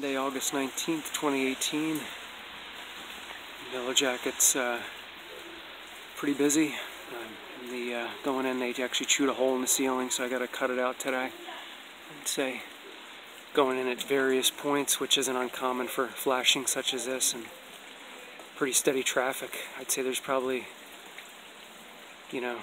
Monday, August 19th, 2018. Yellow Jackets pretty busy. Going in, they actually chewed a hole in the ceiling, so I got to cut it out today. I'd say going in at various points, which isn't uncommon for flashing such as this, and pretty steady traffic. I'd say there's probably, a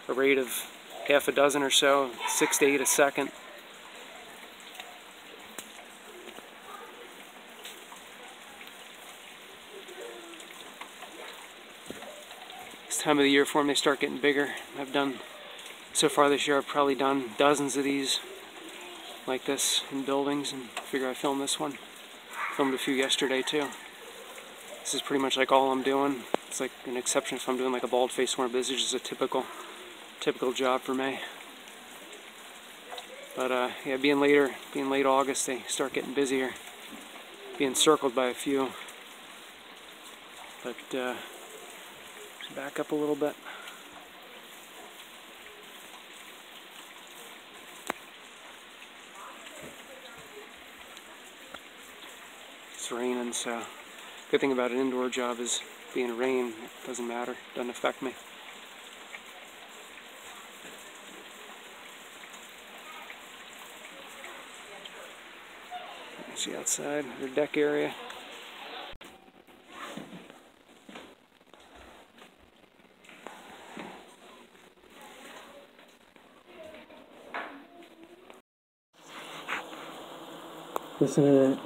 rate of half a dozen or so, 6 to 8 a second. This time of the year for them, they start getting bigger. So far this year, I've probably done dozens of these like this in buildings, and I figure I filmed this one. Filmed a few yesterday too. This is pretty much like all I'm doing. It's like an exception if I'm doing like a bald face one, but this is just a typical job for me. But yeah, being late August, they start getting busier. Being circled by a few. But back up a little bit. It's raining, so good thing about an indoor job is being rain, it doesn't matter, doesn't affect me. See outside, the deck area. Listen to that.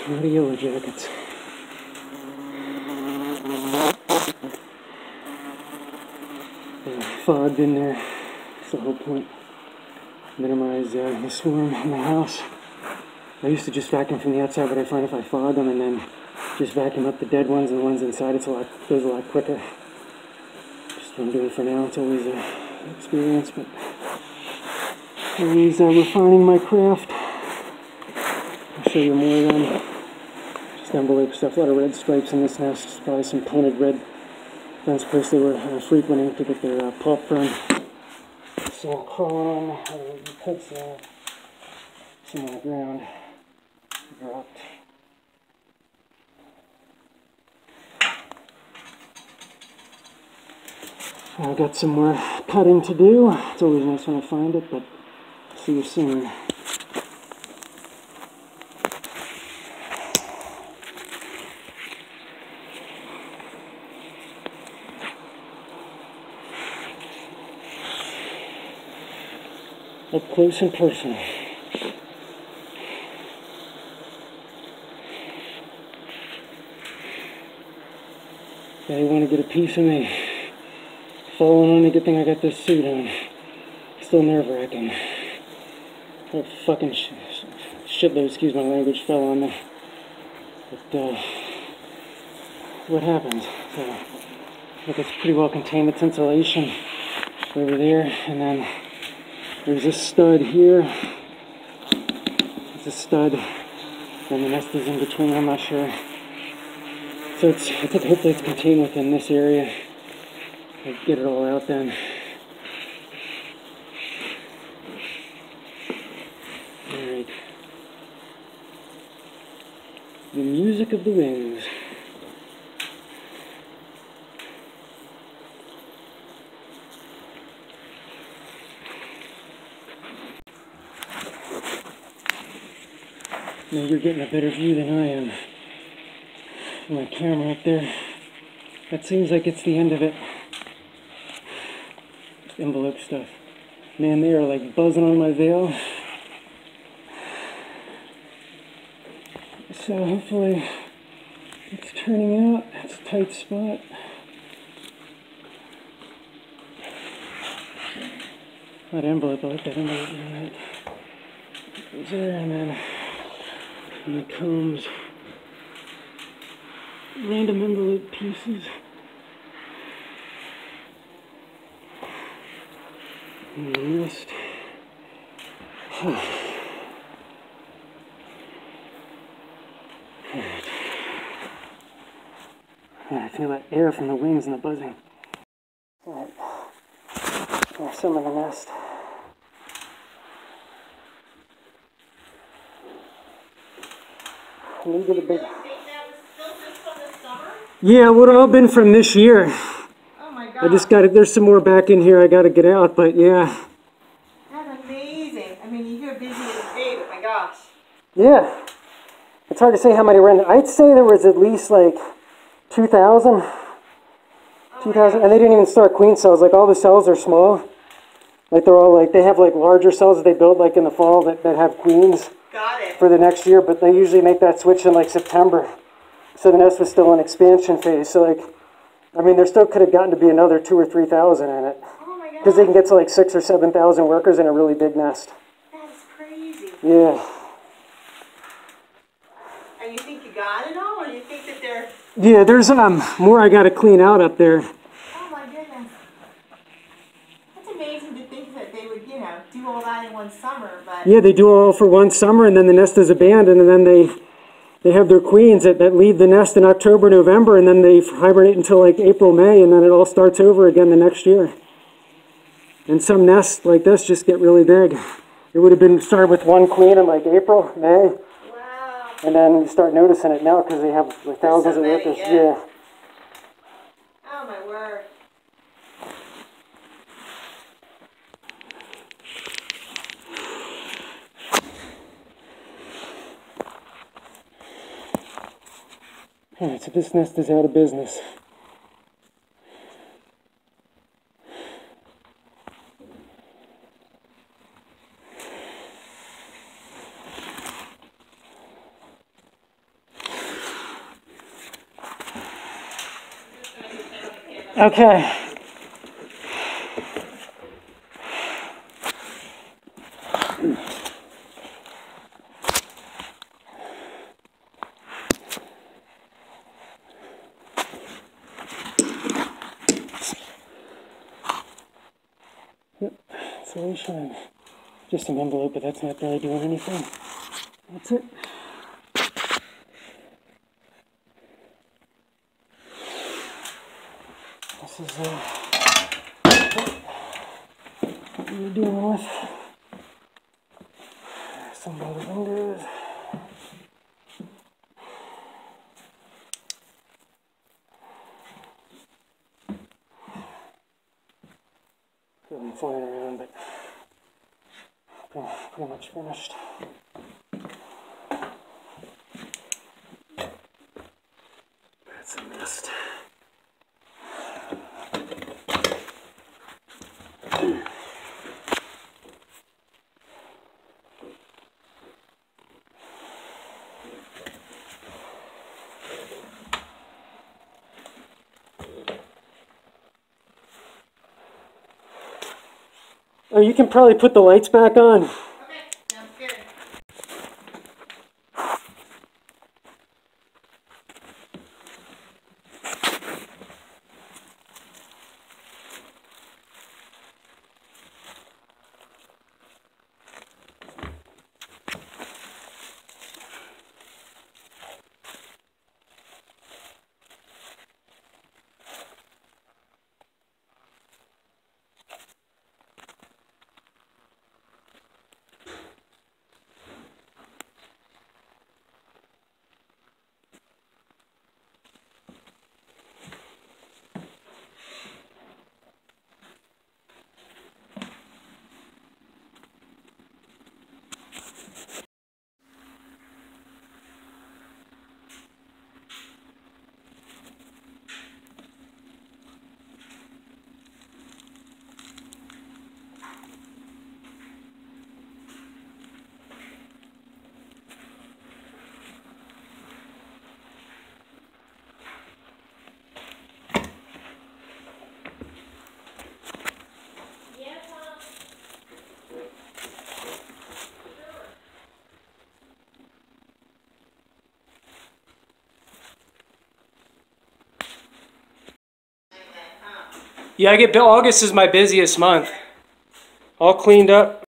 Not a Yellow Jackets. Fogged in there. That's the whole point. Minimize the swarm in the house. I used to just vacuum from the outside, but I find if I fog them and then just vacuum up the dead ones and the ones inside, goes a lot quicker. Just what I'm doing for now. It's always an experience, but always refining my craft. I'll show you more of them. Just envelope stuff. A lot of red stripes in this nest. Just probably some painted red. That's the place they were frequenting to get their pup from. So crawling on the cuts there. Some on the ground. Dropped. I've got some more cutting to do. It's always nice when I find it, but see you soon. Up close and personal. They want to get a piece of me. Falling on me, good thing I got this suit on. Still nerve-wracking. That fucking shitload, excuse my language, fell on me. But, what happens? So, look, it's pretty well contained, its insulation over there, and then there's this stud here. There's a stud, and the nest is in between, I'm not sure. So I think hopefully it's contained within this area. I'll get it all out then. Alright. The music of the wings. Now you're getting a better view than I am. My camera up there. That seems like it's the end of it. Envelope stuff. Man, they are like buzzing on my veil. So hopefully it's turning out. It's a tight spot. That envelope, I like that envelope. It goes there, and then And the combs. Random envelope pieces. And the nest. I feel that air from the wings and the buzzing. Alright. There's some of the nest. A little bit of big. Yeah, it would have all been from this year. Oh my God. I just got it. There's some more back in here I got to get out, but yeah. That's amazing. I mean, you're busy as a day, but my gosh. Yeah. It's hard to say how many ran. I'd say there was at least like 2,000. 2,000, and they didn't even start queen cells. Like all the cells are small. Like they're all like, they have like larger cells that they build like in the fall that have queens. Got it. For the next year, but they usually make that switch in like September. So the nest was still in expansion phase. So like, I mean, there still could have gotten to be another 2,000 or 3,000 in it. Oh my God. Because they can get to like 6,000 or 7,000 workers in a really big nest. That's crazy. Yeah. And you think you got it all, or you think that they're... Yeah, there's more I got to clean out up there. Oh my goodness. That's amazing to think that they would, you know, do all that in one summer, but... Yeah, they do all for one summer, and then the nest is abandoned, and then they have their queens that leave the nest in October, November, and then they hibernate until like April, May, and then it all starts over again the next year. And some nests like this just get really big. It would have been started with one queen in like April, May. Wow. And then you start noticing it now because they have like thousands of workers. Yeah. Oh my word. Alright, so this nest is out of business. Okay. Yep, insulation and just an envelope, but that's not really doing anything. That's it. This is what we're dealing with. Some by the windows. Could be flying around, but pretty much finished. That's a nest. Oh, you can probably put the lights back on. Okay, sounds good. Yeah, August is my busiest month. All cleaned up.